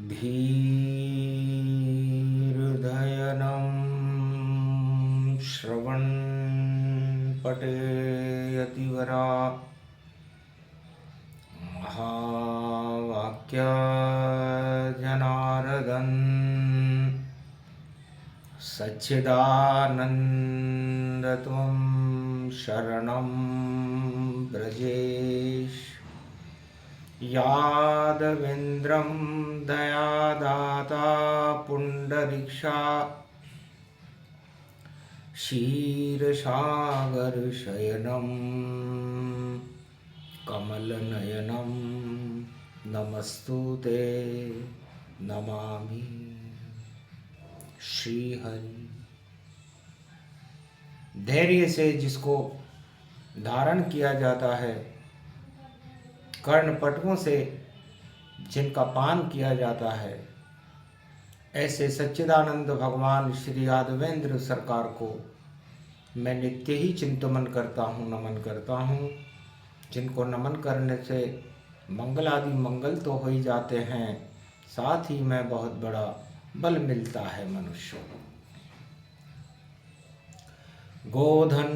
धीर्धयनं श्रवणपटे यतिवरा महावाक्यजनार्दन सच्चिदानन्दत्वं शरणं व्रजेश यादवेन्द्रं दयादाता पुण्डरीक्षा क्षीरसागरशयनं कमलनयनं नमस्तुते नमामि श्रीहरि। धैर्य से जिसको धारण किया जाता है, कर्णपटकों से जिनका पान किया जाता है, ऐसे सच्चिदानंद भगवान श्री यादवेंद्र सरकार को मैं नित्य ही चिंतन करता हूँ, नमन करता हूँ। जिनको नमन करने से मंगल आदि मंगल तो हो ही जाते हैं, साथ ही में बहुत बड़ा बल मिलता है मनुष्य को। गोधन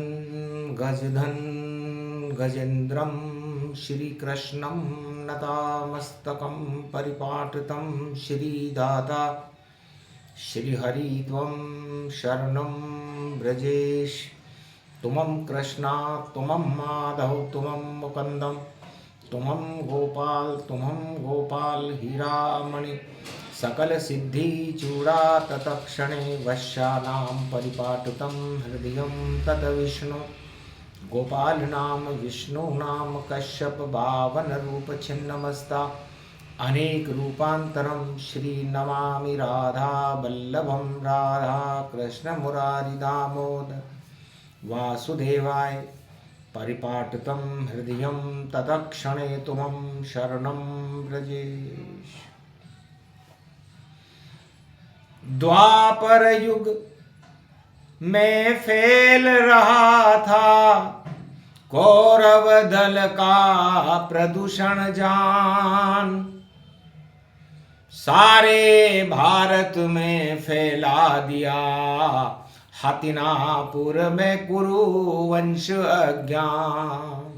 गजधन गजेन्द्रम श्री कृष्णं नतामस्तकं परिपाटितं श्रीदाता श्रीहरि त्वं शरणं व्रजेश। तुमं कृष्णा तुमं माधव तुमं मुकुन्दं तुमं गोपाल हीरामणि सकल सिद्धि चूड़ा तत्क्षणे वश्यानां परिपाटितं हृदयं तत् विष्णु गोपाल नाम विष्णु नाम कश्यप बावन रूप छिन्नमस्ता अनेक रूपांतरम श्री नमामि राधा वल्लभम राधा कृष्ण मुरारी दामोदर वासुदेवाय परिपाटितं हृदयं तत्क्षणे तुमं शरणं व्रजेश। द्वापर युग में फैल रहा था कौरव दल का प्रदूषण जान, सारे भारत में फैला दिया हतिनापुर में कुरुवंश अज्ञान।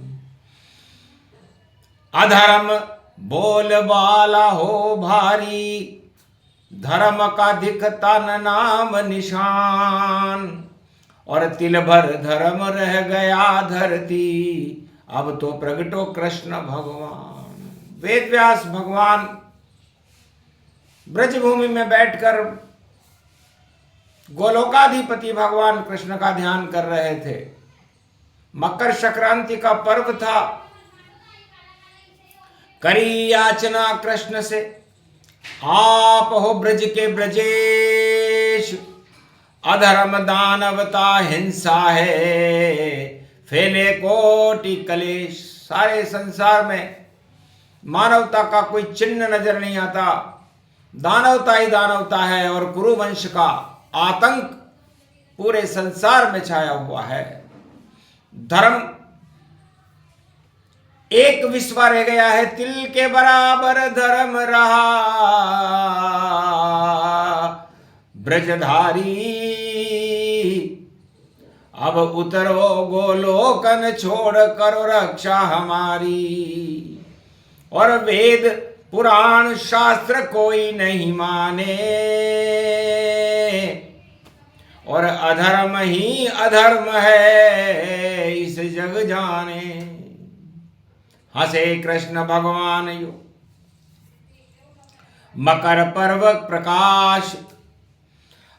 अधर्म बोलबाला हो भारी, धर्म का दिखता न नाम निशान, और तिल भर धर्म रह गया धरती, अब तो प्रगटो कृष्ण भगवान। वेद व्यास भगवान ब्रजभूमि में बैठकर गोलोकाधिपति भगवान कृष्ण का ध्यान कर रहे थे। मकर संक्रांति का पर्व था। करी याचना कृष्ण से, आप हो ब्रज के ब्रजेश, अधर्म दानवता हिंसा है, फैले कोटि कलेश। सारे संसार में मानवता का कोई चिन्ह नजर नहीं आता, दानवता ही दानवता है, और कुरुवंश का आतंक पूरे संसार में छाया हुआ है। धर्म एक विश्वा रह गया है, तिल के बराबर धर्म रहा ब्रजधारी। अब उतरो गोलोकन छोड़ करो रक्षा हमारी, और वेद पुराण शास्त्र कोई नहीं माने, और अधर्म ही अधर्म है इस जग जाने। हंसे कृष्ण भगवान यो मकर पर्व प्रकाश,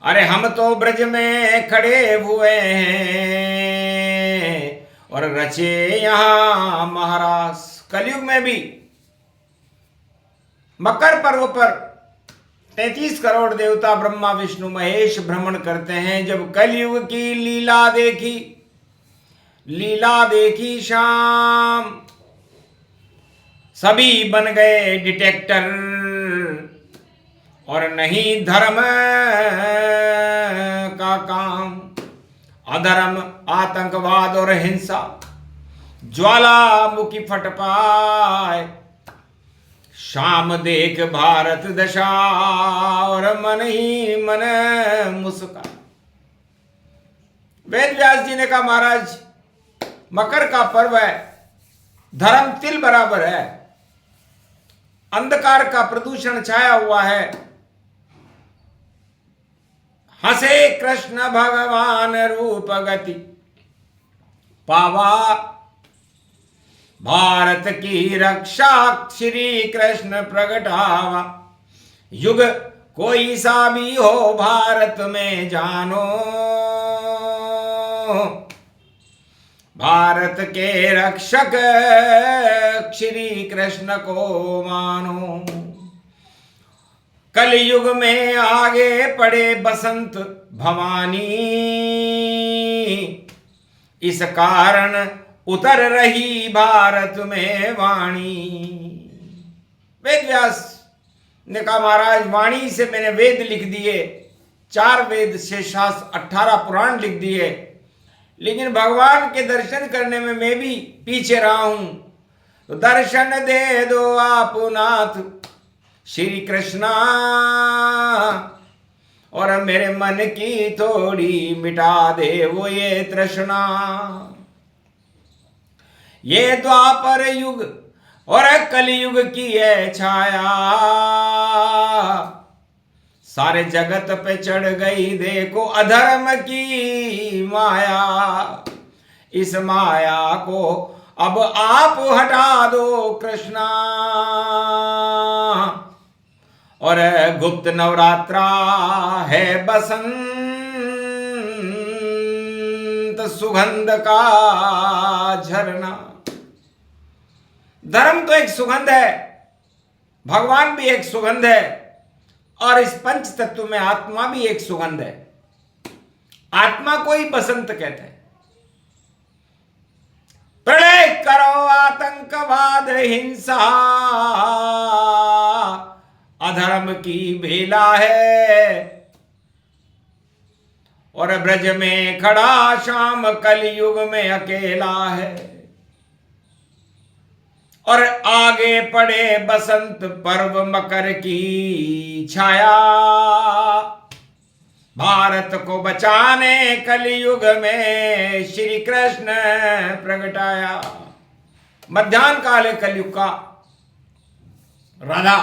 अरे हम तो ब्रज में खड़े हुए हैं और रचे यहां महाराज। कलयुग में भी मकर पर्व पर 33 करोड़ देवता ब्रह्मा विष्णु महेश भ्रमण करते हैं। जब कलयुग की लीला देखी शाम, सभी बन गए डिटेक्टर, और नहीं धर्म का काम। अधर्म, आतंकवाद और हिंसा ज्वालामुखी फट पाए, शाम देख भारत दशा और मन ही मन मुस्कान। वेद व्यास जी ने कहा महाराज मकर का पर्व है, धर्म तिल बराबर है, अंधकार का प्रदूषण छाया हुआ है। हंसे कृष्ण भगवान रूप गति पावा, भारत की रक्षा श्री कृष्ण प्रगटावा। युग कोई सा भी हो भारत में जानो, भारत के रक्षक श्री कृष्ण को मानो। कलयुग में आगे पड़े बसंत भवानी, इस कारण उतर रही भारत में वाणी। वेद व्यास ने कहा महाराज वाणी से मैंने वेद लिख दिए, 4 वेद से शास्त्र 18 पुराण लिख दिए, लेकिन भगवान के दर्शन करने में मैं भी पीछे रहा हूं। तो दर्शन दे दो आप नाथ श्री कृष्णा, और मेरे मन की थोड़ी मिटा दे वो ये तृष्णा। ये द्वापर युग और कलयुग की है छाया, सारे जगत पे चढ़ गई देखो अधर्म की माया। इस माया को अब आप हटा दो कृष्णा, और गुप्त नवरात्रा है बसंत सुगंध का झरना। धर्म तो एक सुगंध है, भगवान भी एक सुगंध है, और इस पंच तत्व में आत्मा भी एक सुगंध है। आत्मा को ही बसंत कहते हैं। प्रलय करो आतंकवाद हिंसा, अधर्म की बेला है, और ब्रज में खड़ा श्याम कलयुग में अकेला है। और आगे पड़े बसंत पर्व मकर की छाया, भारत को बचाने कलयुग में श्री कृष्ण प्रगटाया। मध्याह्न काल है कलयुग का। राधा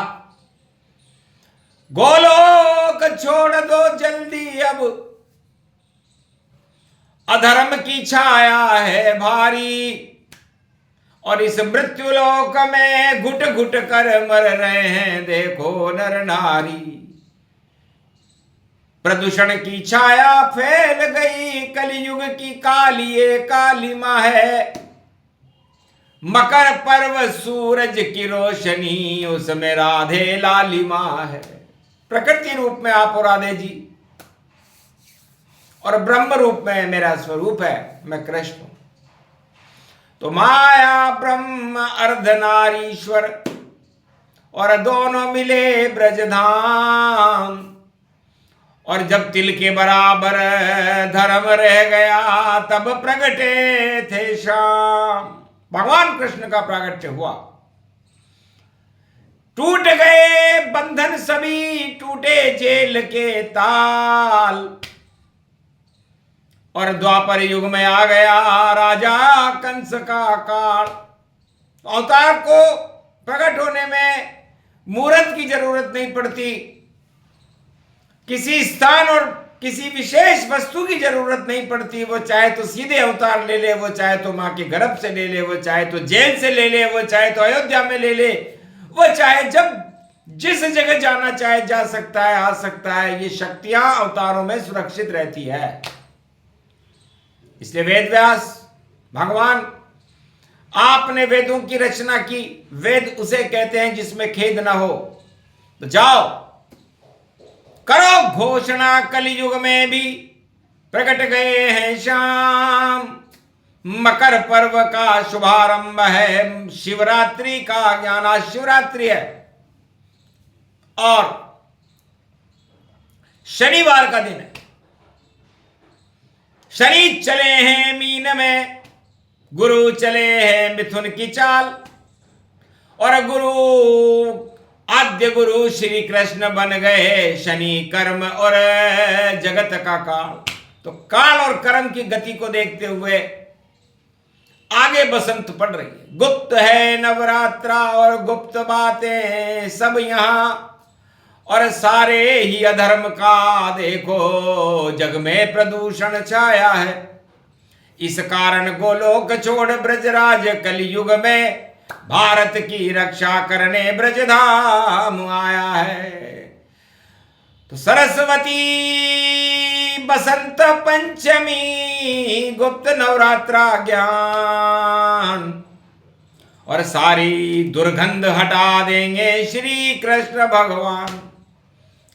गोलोक छोड़ दो जल्दी अब, अधर्म की छाया है भारी, और इस मृत्युलोक में घुट घुट कर मर रहे हैं देखो नर नारी। प्रदूषण की छाया फैल गई, कलयुग की काली कालिमा है। मकर पर्व सूरज की रोशनी, उसमें राधे लालिमा है। प्रकृति रूप में आप और राधे जी, और ब्रह्म रूप में मेरा स्वरूप है, मैं कृष्ण हूं। तो माया ब्रह्म अर्धनारीश्वर, और दोनों मिले ब्रजधाम। और जब तिल के बराबर धर्म रह गया, तब प्रगटे थे श्याम। भगवान कृष्ण का प्रागट्य हुआ। टूट गए बंधन सभी, टूटे जेल के ताल, और द्वापर युग में आ गया राजा कंस का काल। अवतार को प्रकट होने में मूर्त की जरूरत नहीं पड़ती, किसी स्थान और किसी विशेष वस्तु की जरूरत नहीं पड़ती। वो चाहे तो सीधे अवतार ले ले, वो चाहे तो मां के गर्भ से ले ले, वो चाहे तो जेल से ले ले, वो चाहे तो अयोध्या में ले ले, वो चाहे जब जिस जगह जाना चाहे जा सकता है, आ सकता है। ये शक्तियां अवतारों में सुरक्षित रहती है। इसलिए वेद व्यास भगवान, आपने वेदों की रचना की। वेद उसे कहते हैं जिसमें खेद ना हो। तो जाओ करो घोषणा, कलयुग में भी प्रकट गए हैं श्याम। मकर पर्व का शुभारंभ है, शिवरात्रि का ज्ञान, आज शिवरात्रि है, और शनिवार का दिन है। शनि चले हैं मीन में, गुरु चले हैं मिथुन की चाल, और गुरु आद्य गुरु श्री कृष्ण बन गए शनि कर्म और जगत का काल। तो काल और कर्म की गति को देखते हुए आगे बसंत पड़ रही है। गुप्त है नवरात्रा और गुप्त बातें सब यहां, और सारे ही अधर्म का देखो जग में प्रदूषण छाया है। इस कारण गोलोक छोड़ ब्रजराज कलयुग में भारत की रक्षा करने ब्रजधाम आया है। तो सरस्वती बसंत पंचमी गुप्त नवरात्रा ज्ञान, और सारी दुर्गंध हटा देंगे श्री कृष्ण भगवान।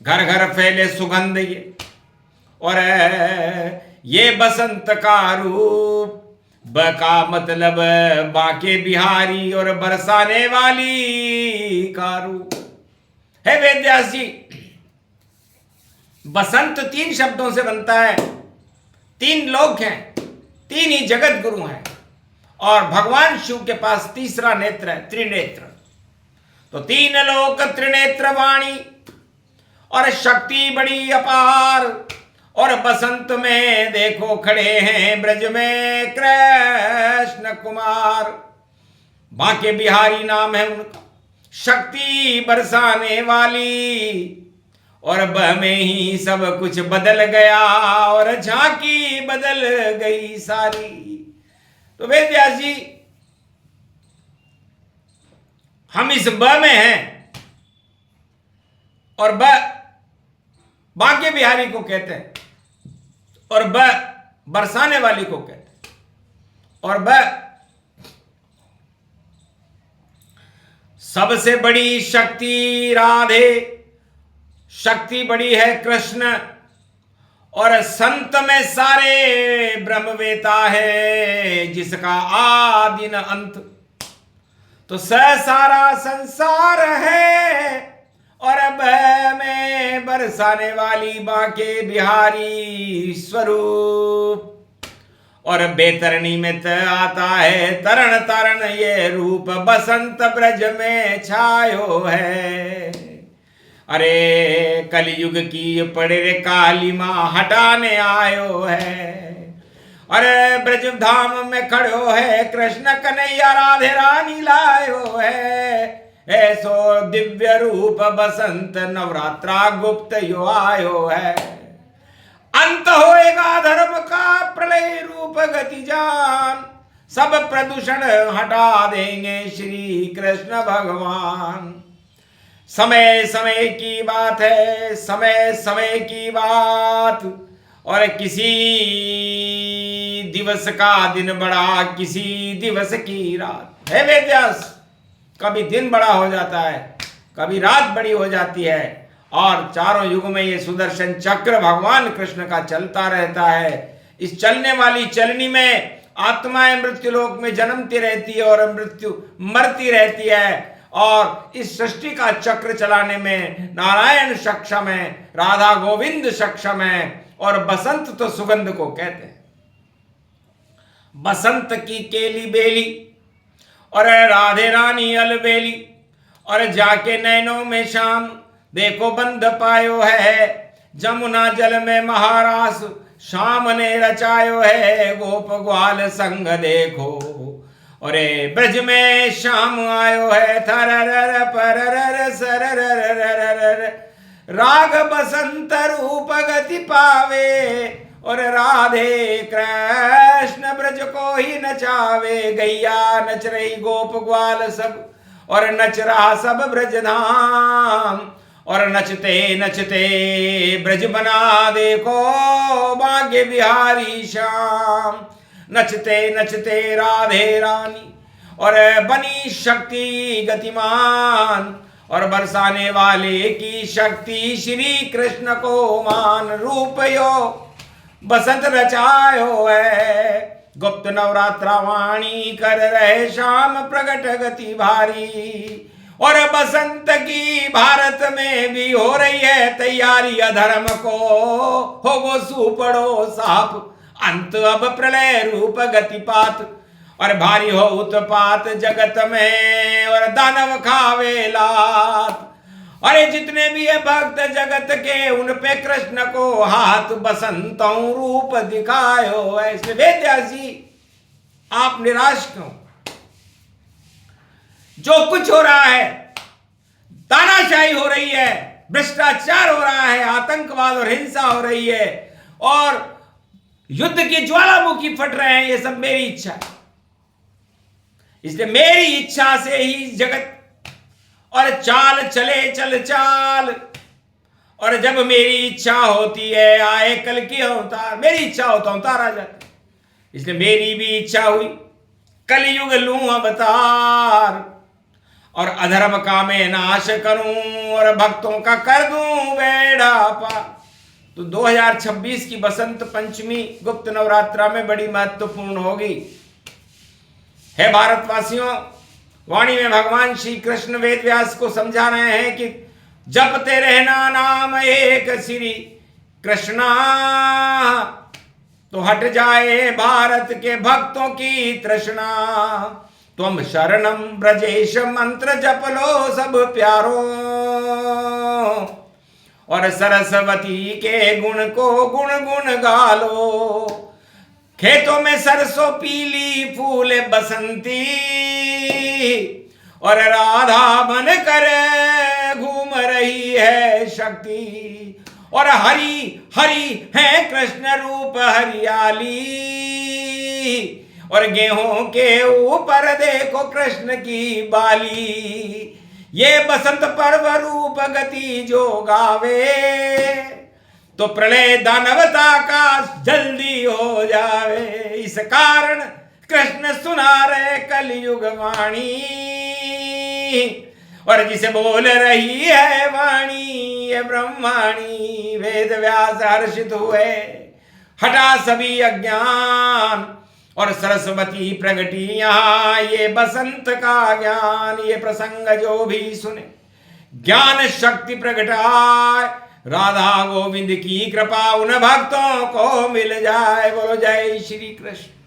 घर घर फैले सुगंध ये, और ये बसंत का रूप, ब का मतलब बाके बिहारी और बरसाने वाली का रूप है। वेदव्यास जी, बसंत 3 शब्दों से बनता है। 3 लोक हैं, 3 ही जगत गुरु हैं, और भगवान शिव के पास तीसरा नेत्र है, त्रिनेत्र। तो 3 लोक त्रिनेत्र वाणी, और शक्ति बड़ी अपार। और बसंत में देखो खड़े हैं ब्रज में कृष्ण कुमार। बाके बिहारी नाम है उनका, शक्ति बरसाने वाली। और ब में ही सब कुछ बदल गया, और झांकी बदल गई सारी। तो वेदव्यास जी, हम इस ब में हैं, और ब बाके बिहारी को कहते हैं, और ब बरसाने वाली को कहते हैं, और ब सबसे बड़ी शक्ति राधे, शक्ति बड़ी है कृष्ण, और संत में सारे ब्रह्मवेता है जिसका आदि न अंत। तो सारा संसार है, और अब में बरसाने वाली बाके बिहारी स्वरूप। और बेतरणी में आता है तरण तरण ये रूप, बसंत ब्रज में छायो है। अरे कलयुग की पड़े रे काली माँ हटाने आयो है। अरे ब्रज धाम में खड़ो है कृष्ण कन्हैया राधे रानी लायो है। ऐसो दिव्य रूप बसंत नवरात्रा गुप्त यो आयो है। अंत होएगा धर्म का प्रलय रूप गति जान, सब प्रदूषण हटा देंगे श्री कृष्ण भगवान। समय समय की बात है, समय समय की बात, और किसी दिवस का दिन बड़ा, किसी दिवस की रात है। वेदव्यास, कभी दिन बड़ा हो जाता है, कभी रात बड़ी हो जाती है, और चारों युग में ये सुदर्शन चक्र भगवान कृष्ण का चलता रहता है। इस चलने वाली चलनी में आत्माएं मृत्युलोक में जन्मती रहती है और मृत्यु मरती रहती है, और इस सृष्टि का चक्र चलाने में नारायण सक्षम है, राधा गोविंद सक्षम है, और बसंत तो सुगंध को कहते हैं। बसंत की केली बेली, और राधे रानी अलबेली, और जाके नैनों में शाम देखो बंद पायो है। जमुना जल में महारास शाम ने रचायो है। गोप ग्वाल संग देखो, अरे ब्रज में शाम आयो है। थररर पररर सररर राग बसंत रूप गति पावे, और राधे कृष्ण ब्रज को ही नचावे। गैया नच रही गोप ग्वाल सब, और नच रहा सब ब्रज धाम, और नचते नचते ब्रज बना देखो भाग्य बिहारी श्याम। नचते नचते राधे रानी, और बनी शक्ति गतिमान, और बरसाने वाले की शक्ति श्री कृष्ण को मान। रूप यो बसंत रचायो है, गुप्त नवरात्रा वाणी कर रहे शाम प्रगट गति भारी। और बसंत की भारत में भी हो रही है तैयारी। अधर्म को हो वो सुपड़ो साप, अंत अब प्रलय रूप गतिपात। और भारी हो उत्पात जगत में और दानव खावे लात। अरे जितने भी है भक्त जगत के उन पे कृष्ण को हाथ बसंतों रूप दिखायो। ऐसे वेद व्यास जी आप निराश क्यों? जो कुछ हो रहा है, तानाशाही हो रही है, भ्रष्टाचार हो रहा है, आतंकवाद और हिंसा हो रही है और युद्ध की ज्वालामुखी फट रहे हैं, ये सब मेरी इच्छा है। इसलिए मेरी इच्छा से ही जगत और चाल चले चल चाल। और जब मेरी इच्छा होती है आए कल की अवतार, मेरी इच्छा होता अवतार आ जाता। इसलिए मेरी भी इच्छा हुई कलयुग लूं अवतार और अधर्म का मैं नाश करूं और भक्तों का कर दूं बेड़ा पार। तो 2026 की बसंत पंचमी गुप्त नवरात्रा में बड़ी महत्वपूर्ण होगी। है भारतवासियों, वाणी में भगवान श्री कृष्ण वेद व्यास को समझा रहे हैं कि जपते रहना नाम एक श्री कृष्णा, तो हट जाए भारत के भक्तों की तृष्णा। तुम शरणम ब्रजेश मंत्र जप लो सब प्यारों और सरस्वती के गुण को गुण गुण गा लो। खेतों में सरसों पीली फूले बसंती और राधा बन कर घूम रही है शक्ति। और हरि हरि है कृष्ण रूप हरियाली और गेहूं के ऊपर देखो कृष्ण की बाली। ये बसंत पर्व रूप गति जो गावे तो प्रलय दानवता का जल्दी हो जावे। इस कारण कृष्ण सुना रहे कलयुग वाणी और जिसे बोल रही है वाणी ये ब्रह्माणी। वेद व्यास हर्षित हुए, हटा सभी अज्ञान और सरस्वती प्रगटी यहाँ ये बसंत का ज्ञान। ये प्रसंग जो भी सुने ज्ञान शक्ति प्रगटाए, राधा गोविंद की कृपा उन भक्तों को मिल जाए। बोलो जय श्री कृष्ण।